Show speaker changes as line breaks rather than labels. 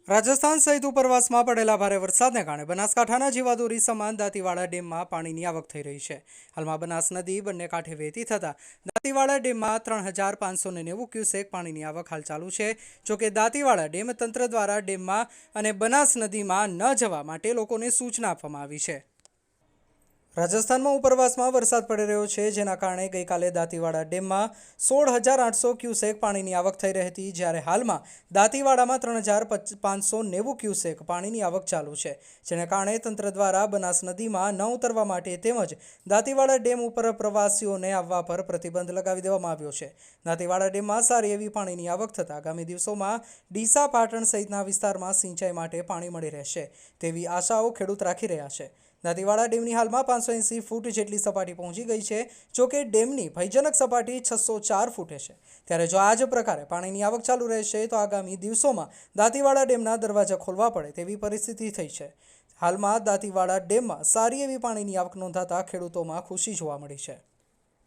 રાજસ્થાન સહિત ઉપરવાસમાં પડેલા ભારે વરસાદને કારણે બનાસકાંઠાના જીવાદોરી સમાન દાંતીવાડા ડેમમાં પાણીની આવક થઈ રહી છે। હાલમાં બનાસ નદી બંને કાંઠે વહેતી થતાં દાંતીવાડા ડેમમાં 3590 ક્યુસેક પાણીની આવક હાલ ચાલુ છે। જોકે દાંતીવાડા ડેમ તંત્ર દ્વારા ડેમમાં અને બનાસ નદીમાં ન જવા માટે લોકોને સૂચના આપવામાં આવી છે। રાજસ્થાનમાં ઉપરવાસમાં વરસાદ પડી રહ્યો છે, જેના કારણે ગઈકાલે દાંતીવાડા ડેમમાં 16,800 ક્યુસેક પાણીની આવક થઈ રહી હતી, જ્યારે હાલમાં દાંતીવાડામાં 3,590 ક્યુસેક પાણીની આવક ચાલુ છે, જેને કારણે તંત્ર દ્વારા બનાસ નદીમાં ન ઉતરવા માટે તેમજ દાંતીવાડા ડેમ ઉપર પ્રવાસીઓને આવવા પર પ્રતિબંધ લગાવી દેવામાં આવ્યો છે। દાંતીવાડા ડેમમાં સારી એવી પાણીની આવક થતાં આગામી દિવસોમાં ડીસા, પાટણ સહિતના વિસ્તારમાં સિંચાઈ માટે પાણી મળી રહેશે તેવી આશાઓ ખેડૂત રાખી રહ્યા છે। દાંતીવાડા ડેમની હાલમાં 580 ફૂટ જેટલી સપાટી પહોંચી ગઈ છે। જોકે ડેમની ભયજનક સપાટી 604 ફૂટે છે, ત્યારે જો આ જ પ્રકારે પાણીની આવક ચાલુ રહેશે તો આગામી દિવસોમાં દાંતીવાડા ડેમના દરવાજા ખોલવા પડે તેવી પરિસ્થિતિ થઈ છે। હાલમાં દાંતીવાડા ડેમમાં સારી એવી પાણીની આવક નોંધાતા ખેડૂતોમાં ખુશી જોવા મળી છે।